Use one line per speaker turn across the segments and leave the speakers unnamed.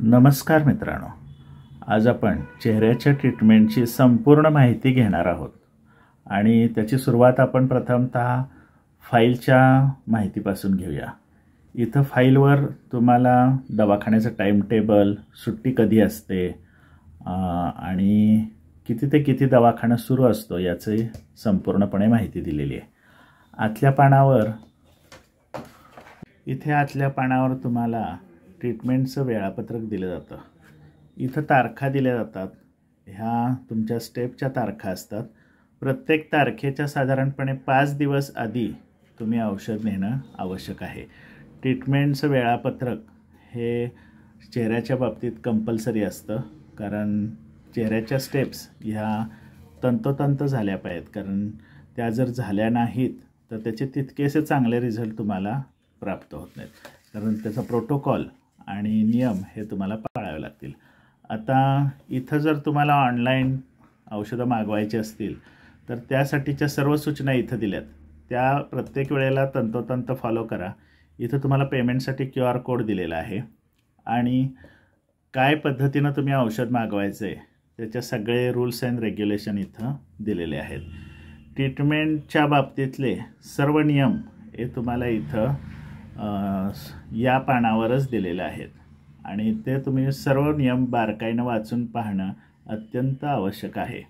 नमस्कार मित्रांनो, आज आपण चेहऱ्याच्या ट्रीटमेंटची संपूर्ण माहिती घेणार आहोत आणि त्याची सुरुवात आपण प्रथमतः फाईलच्या माहितीपासून घेऊया। इथं फाईलवर तुम्हाला दवाखान्याचं टाइम टेबल, सुट्टी कधी असते आणि किती ते किती दवाखाना सुरू असतो याची संपूर्णपणे माहिती दिलेली आहे। आतल्या पानावर तुम्हाला ट्रीटमेंटचं वेळापत्रक दिलं जातं। इथं तारखा दिल्या जातात। ह्या तुमच्या स्टेपच्या तारखा असतात। प्रत्येक तारखेच्या साधारणपणे 5 दिवस आधी तुम्ही औषध नेणं आवश्यक आहे। ट्रीटमेंटचं वेळापत्रक हे चेहऱ्याच्या बाबतीत कंपल्सरी असतं, कारण चेहऱ्याच्या स्टेप्स ह्या तंतोतंत झाल्या पाहिजेत, कारण त्या जर झाल्या नाहीत तर त्याचे तितकेसे चांगले रिझल्ट तुम्हाला प्राप्त होत नाहीत, कारण त्याचा प्रोटोकॉल आणि नियम हे तुम्हाला पाळावे लागतील। आता इथं जर तुम्हाला ऑनलाईन औषधं मागवायची असतील तर त्यासाठीच्या सर्व सूचना इथं दिल्यात, त्या प्रत्येक वेळेला तंतोतंत फॉलो करा। इथं तुम्हाला पेमेंटसाठी QR कोड दिलेला आहे आणि काय पद्धतीनं तुम्ही औषध मागवायचे त्याचे सगळे रूल्स अँड रेग्युलेशन इथं दिलेले आहेत। ट्रीटमेंटच्या बाबतीतले सर्व नियम हे तुम्हाला इथं या पानावरच दिलेले आहेत आणि ते तुम्ही सर्व नियम बारकाईनं वाचून पाहणं अत्यंत आवश्यक आहे।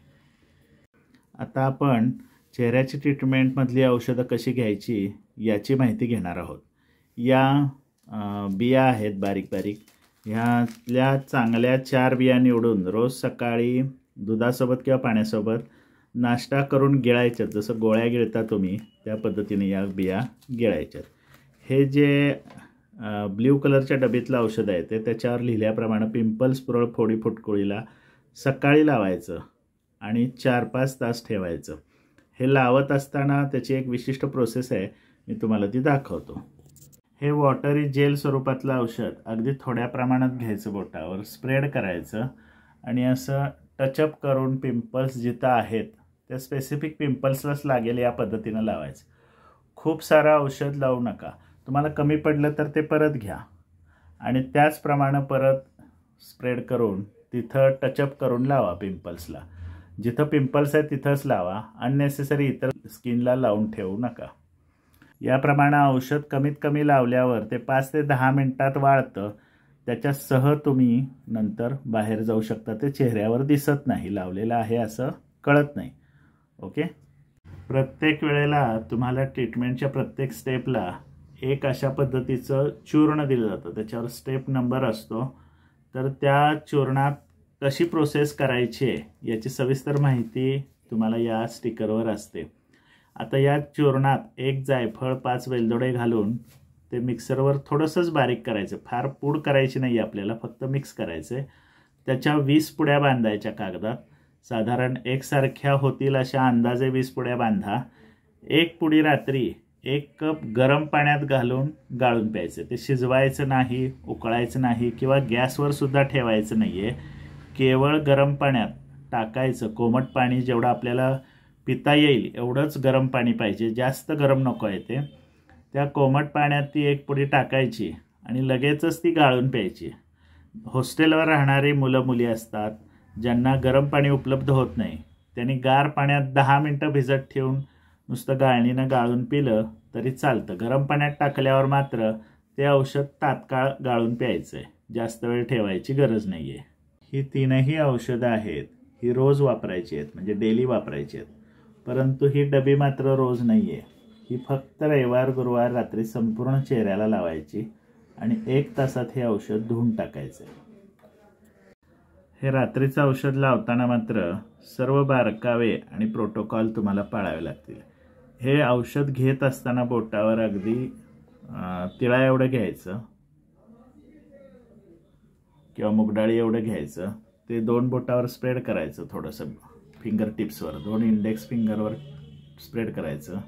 आता आपण चेहऱ्याची ट्रीटमेंटमधली औषधं कशी घ्यायची याची माहिती घेणार आहोत। या बिया आहेत बारीक बारीक, ह्यातल्या चांगल्या 4 बिया निवडून रोज सकाळी दुधासोबत किंवा पाण्यासोबत नाश्ता करून गिळायच्यात। जसं गोळ्या गिळता तुम्ही त्या पद्धतीने या बिया गिळायच्यात। हे जे ब्ल्यू कलरच्या डबीतलं औषध आहे ते त्याच्यावर लिहिल्याप्रमाणे पिंपल्स, पुरळ, फोडी, फुटकुळीला सकाळी लावायचं आणि 4-5 तास ठेवायचं। हे लावत असताना त्याची एक विशिष्ट प्रोसेस आहे, मी तुम्हाला ती दाखवतो। हे वॉटरी जेल स्वरूपातलं औषध अगदी थोड्या प्रमाणात घ्यायचं, बोटावर स्प्रेड करायचं आणि असं टचअप करून पिंपल्स जिथं आहेत त्या स्पेसिफिक पिंपल्सलाच लागेल या पद्धतीनं लावायचं। खूप सारं औषध लावू नका, तुम्हाला कमी पडलं तर ते परत घ्या आणि त्याचप्रमाणे परत स्प्रेड करून तिथं टचअप करून लावा। पिंपल्सला जिथं पिंपल्स आहे तिथंच लावा, अननेसेसरी इतर स्किनला लावून ठेवू नका। याप्रमाणे औषध कमीत कमी लावल्यावर ते 5 ते 10 मिनिटात वाळतं, त्याच्यासह तुम्ही नंतर बाहेर जाऊ शकता। ते चेहऱ्यावर दिसत नाही, लावलेलं आहे असं कळत नाही। ओके, प्रत्येक वेळेला तुम्हाला ट्रीटमेंटच्या प्रत्येक स्टेपला एक अशा पद्धतीचं चूर्ण दिलं जातं, त्याच्यावर स्टेप नंबर असतो, तर त्या चूर्णात कशी प्रोसेस करायची आहे याची सविस्तर माहिती तुम्हाला या स्टिकरवर असते। आता या चूर्णात 1 जायफळ, 5 वेलदोडे घालून ते मिक्सरवर थोडंसंच बारीक करायचं, फार पूड करायची नाही आपल्याला, फक्त मिक्स करायचं आहे। त्याच्या 20 पुड्या बांधायच्या कागदात, साधारण एकसारख्या होतील अशा अंदाजे 20 पुड्या बांधा। 1 पुडी रात्री 1 कप गरम पाण्यात घालून गाळून प्यायचं। ते शिजवायचं नाही, उकळायचं नाही किंवा गॅसवर सुद्धा ठेवायचं नाही आहे, केवळ गरम पाण्यात टाकायचं। कोमट पाणी जेवढं आपल्याला पिता येईल एवढंच गरम पाणी पाहिजे, जास्त गरम नको आहे ते। त्या कोमट पाण्यात ती 1 पुडी टाकायची आणि लगेचच ती गाळून प्यायची। हॉस्टेलवर राहणारी मुलं मुली असतात ज्यांना गरम पाणी उपलब्ध होत नाही, त्यांनी गार पाण्यात 10 मिनटं भिजत ठेवून नुसतं गाळणीनं गाळून पिलं तरी चालतं। गरम पाण्यात टाकल्यावर मात्र ते औषध तात्काळ गाळून प्यायचं आहे, जास्त वेळ ठेवायची गरज नाही आहे। ही 3ही औषधं आहेत, ही रोज वापरायची आहेत, म्हणजे डेली वापरायची आहेत, परंतु ही डबी मात्र रोज नाही आहे। ही फक्त रविवार गुरुवार रात्री संपूर्ण चेहऱ्याला लावायची आणि 1 तासात हे औषध धुवून टाकायचं आहे। हे रात्रीचं औषध लावताना मात्र सर्व बारकावे आणि प्रोटोकॉल तुम्हाला पाळावे लागतील। हे औषध घेत असताना बोटावर अगदी तिळा एवढं घ्यायचं किंवा मुगडाळी एवढं घ्यायचं, ते 2 बोटावर स्प्रेड करायचं, थोडंसं फिंगर टिप्सवर, 2 इंडेक्स फिंगरवर स्प्रेड करायचं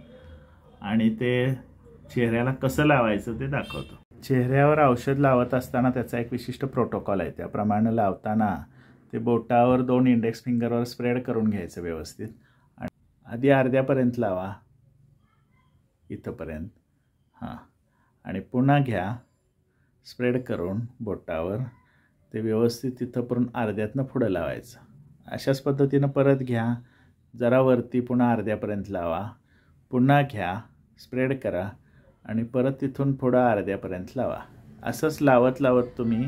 आणि ते चेहऱ्याला कसं लावायचं ते दाखवतो। चेहऱ्यावर औषध लावत असताना त्याचा एक विशिष्ट प्रोटोकॉल आहे, त्याप्रमाणे लावताना ते बोटावर 2 इंडेक्स फिंगरवर स्प्रेड करून घ्यायचं व्यवस्थित आणि आधी अर्ध्यापर्यंत लावा, इथंपर्यंत, हां, आणि पुन्हा घ्या स्प्रेड करून बोटावर ते व्यवस्थित तिथंपर्यंत अर्ध्यातनं पुढं लावायचं. अशाच पद्धतीनं परत घ्या, जरा वरती पुन्हा अर्ध्यापर्यंत लावा, पुन्हा घ्या, स्प्रेड करा आणि परत तिथून पुढं अर्ध्यापर्यंत लावा. असंच लावत लावत तुम्ही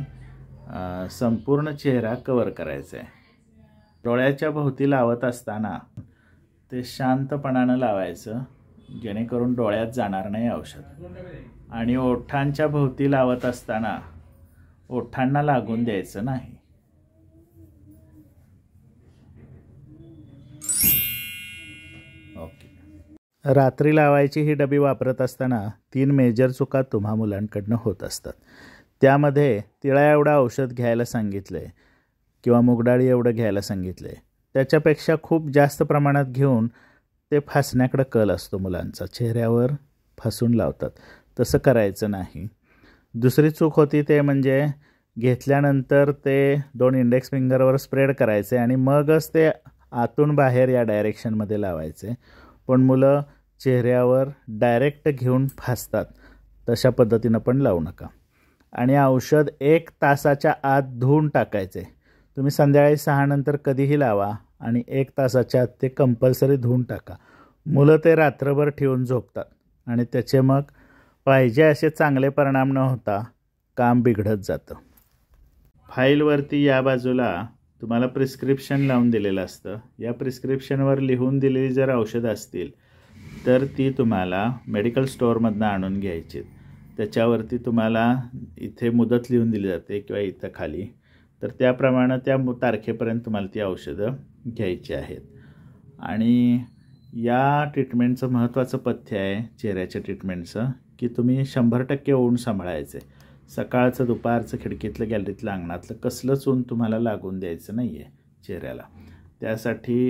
संपूर्ण चेहरा कवर करायचा आहे. डोळ्याच्या भोवती लावत असताना ते शांतपणानं लावायचं, जेणेकरून डोळ्यात जाणार नाही औषध. आणि ओठांच्या भोवती लावत असताना ओठांना लागून द्यायचं नाही. ओके. रात्री लावायची ही डबी वापरत असताना 3 मेजर चुका तुम्हा मुलांकडनं होत असतात. त्यामध्ये तिळा एवढं औषध घ्यायला सांगितलं आहे किंवा मुगडाळी एवढं घ्यायला सांगितलं आहे, त्याच्यापेक्षा खूप जास्त प्रमाणात घेऊन ते फासण्याकडं कल असतो मुलांचा, चेहऱ्यावर फासून लावतात. तसं करायचं नाही. दुसरी चूक होती ते म्हणजे घेतल्यानंतर ते 2 इंडेक्स फिंगरवर स्प्रेड करायचे आणि मगच ते आतून बाहेर या डायरेक्शनमध्ये लावायचे. पण मुलं चेहऱ्यावर डायरेक्ट घेऊन फासतात. तशा पद्धतीनं पण लावू नका. आणि औषध 1 तासाच्या आत धुवून टाकायचे. तुम्ही संध्याकाळी 6 नंतर कधीही लावा आणि 1 तासाच्या आत ते कंपल्सरी धुवून टाका. मुलं ते रात्रभर ठेवून झोपतात आणि त्याचे मग पाहिजे असे चांगले परिणाम न होता काम बिघडत जातं. फाईलवरती या बाजूला तुम्हाला प्रिस्क्रिप्शन लावून दिलेलं असतं. या प्रिस्क्रिप्शनवर लिहून दिलेली जर औषधं असतील तर ती तुम्हाला मेडिकल स्टोअरमधनं आणून घ्यायची. त्याच्यावरती तुम्हाला इथे मुदत लिहून दिली जाते किंवा इथं खाली, तर त्याप्रमाणे त्या तारखेपर्यंत तुम्हाला ती औषधं घ्यायची आहेत. आणि या ट्रीटमेंटचं महत्त्वाचं पथ्य आहे चेहऱ्याच्या ट्रीटमेंटचं, की तुम्ही 100% ऊन सांभाळायचे. सकाळचं, दुपारचं, खिडकीतलं, गॅलरीतलं, अंगणातलं कसलंच ऊन तुम्हाला लागून द्यायचं नाही आहे चेहऱ्याला. त्यासाठी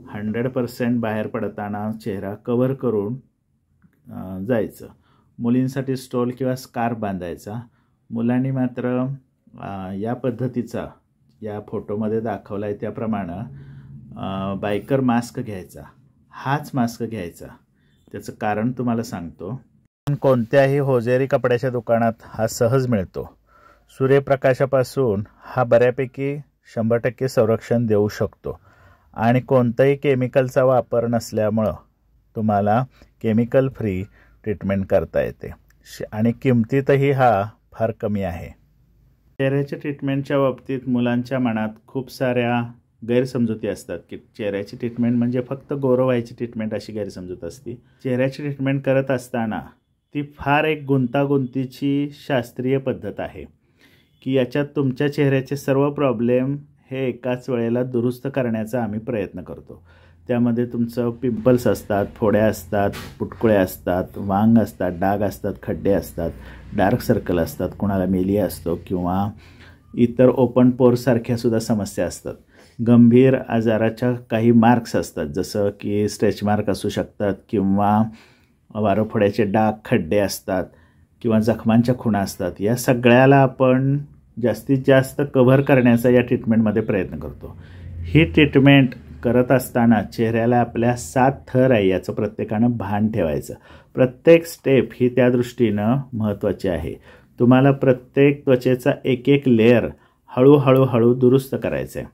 100% बाहेर पडताना चेहरा कवर करून जायचं. मुलींसाठी स्टोल किंवा स्कार्फ बांधायचा. मुलांनी मात्र या पद्धतीचा, या फोटोमध्ये दाखवला आहे त्याप्रमाणे बायकर मास्क घ्यायचा. हाच मास्क घ्यायचा. त्याचं कारण तुम्हाला सांगतो. कोणत्याही होजेरी कपड्याच्या दुकानात हा सहज मिळतो. सूर्यप्रकाशापासून हा बऱ्यापैकी 100% संरक्षण देऊ शकतो आणि कोणताही केमिकलचा वापर नसल्यामुळं तुम्हाला केमिकल फ्री ट्रीटमेंट करता येते आणि किमतीतही हा फार कमी आहे. चेहऱ्याच्या ट्रीटमेंटच्या बाबतीत मुलांच्या मनात खूप साऱ्या गैरसमजुती असतात की चेहऱ्याची ट्रीटमेंट म्हणजे फक्त गोरं व्हायची ट्रीटमेंट अशी गैरसमजूत असते. चेहऱ्याची ट्रीटमेंट करत असताना ती फार एक गुंतागुंतीची शास्त्रीय पद्धत आहे की याच्यात तुमच्या चेहऱ्याचे सर्व प्रॉब्लेम हे एकाच वेळेला दुरुस्त करण्याचा आम्ही प्रयत्न करतो. त्यामध्ये तुमचं पिंपल्स असतात, फोड्या असतात, पुटकुळे असतात, वांग असतात, डाग असतात, खड्डे असतात, डार्क सर्कल असतात, कोणाला मेलिया असतो किंवा इतर ओपन पोरसारख्यासुद्धा समस्या असतात. गंभीर आजाराच्या काही मार्क्स असतात, जसं की स्ट्रेच मार्क असू शकतात किंवा वारोफोड्याचे डाग, खड्डे असतात किंवा जखमांच्या खुणा असतात. या सगळ्याला आपण जास्तीत जास्त कव्हर करण्याचा या ट्रीटमेंटमध्ये प्रयत्न करतो. ही ट्रीटमेंट करत असताना चेहऱ्याला आपल्या 7 थर आहे याचं प्रत्येकानं भान ठेवायचं. प्रत्येक स्टेप ही त्या दृष्टीनं महत्त्वाची आहे. तुम्हाला प्रत्येक त्वचेचा एक लेअर हळूहळू दुरुस्त करायचा आहे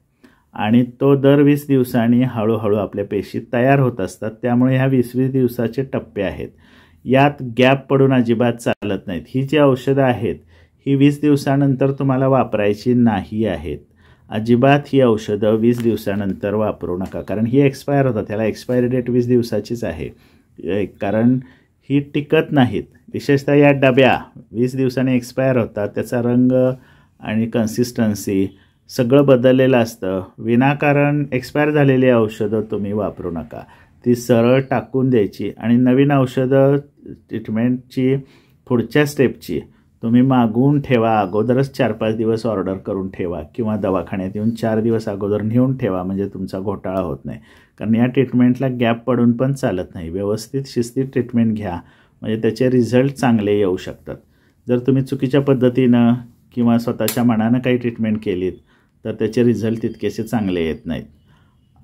आणि तो दर 20 दिवसांनी हळूहळू आपल्या पेशी तयार होत असतात. त्यामुळे ह्या 20-20 दिवसाचे टप्पे आहेत. यात गॅप पडून अजिबात चालत नाहीत. ही जी औषधं आहेत ही 20 दिवसानंतर तुम्हाला वापरायची नाही आहेत. अजिबात ही औषधं 20 दिवसानंतर वापरू नका, कारण ही एक्सपायर होतात. त्याला एक्सपायरी डेट 20 दिवसाचीच आहे, कारण ही टिकत नाहीत. विशेषतः या डब्या 20 दिवसांनी एक्सपायर होतात. त्याचा रंग आणि कन्सिस्टन्सी सगळं बदललेलं असतं. विनाकारण एक्सपायर झालेली औषधं तुम्ही वापरू नका. ती सरळ टाकून द्यायची आणि नवीन औषधं ट्रीटमेंटची पुढच्या स्टेपची तुम्ही मागवून ठेवा. अगोदरच 4-5 दिवस ऑर्डर करून ठेवा किंवा दवाखान्यात येऊन 4 दिवस अगोदर नेऊन ठेवा, म्हणजे तुमचा घोटाळा होत नाही. कारण या ट्रीटमेंटला गॅप पडून पण चालत नाही. व्यवस्थित शिस्तीत ट्रीटमेंट घ्या, म्हणजे त्याचे रिझल्ट चांगले येऊ शकतात. जर तुम्ही चुकीच्या पद्धतीनं किंवा स्वतःच्या मनानं काही ट्रीटमेंट केलीत तर त्याचे रिझल्ट तितकेसे चांगले येत नाहीत.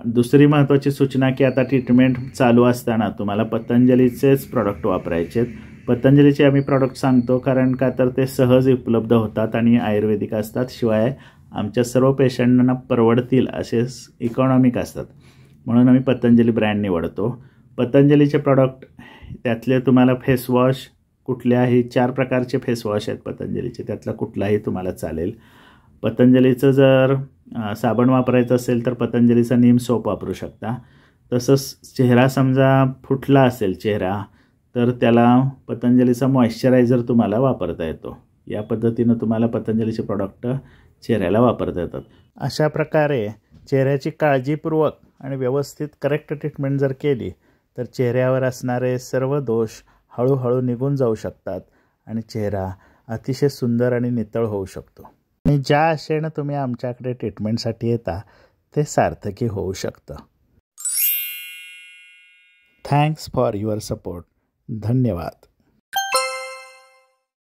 दुसरी महत्त्वाची सूचना की आता ट्रीटमेंट चालू असताना तुम्हाला पतंजलीचेच प्रॉडक्ट वापरायचे आहेत. पतंजलीचे आम्ही प्रॉडक्ट सांगतो कारण का तर ते सहज उपलब्ध होतात आणि आयुर्वेदिक असतात, शिवाय आमच्या सर्व पेशंटना परवडतील असे इकॉनॉमिक असतात, म्हणून आम्ही पतंजली ब्रँड निवडतो. पतंजलीचे प्रॉडक्ट त्यातले तुम्हाला फेसवॉश कुठल्याही 4 प्रकारचे फेसवॉश आहेत पतंजलीचे, त्यातला कुठलाही तुम्हाला चालेल. पतंजलीचं जर साबण वापरायचं असेल तर पतंजलीचा नीम सोप वापरू शकता. तसंच चेहरा समजा फुटला असेल चेहरा तर त्याला पतंजलीचा मॉइश्चरायझर तुम्हाला वापरता येतो. या पद्धतीनं तुम्हाला पतंजलीचे प्रॉडक्ट चेहऱ्याला वापरता येतात. अशा प्रकारे चेहऱ्याची काळजीपूर्वक आणि व्यवस्थित करेक्ट ट्रीटमेंट जर केली तर चेहऱ्यावर असणारे सर्व दोष हळूहळू निघून जाऊ शकतात आणि चेहरा अतिशय सुंदर आणि नितळ होऊ शकतो. आणि ज्या आशेनं तुम्ही आमच्याकडे ट्रीटमेंटसाठी येता ते सार्थकी होऊ शकतं. Thanks for your support. धन्यवाद.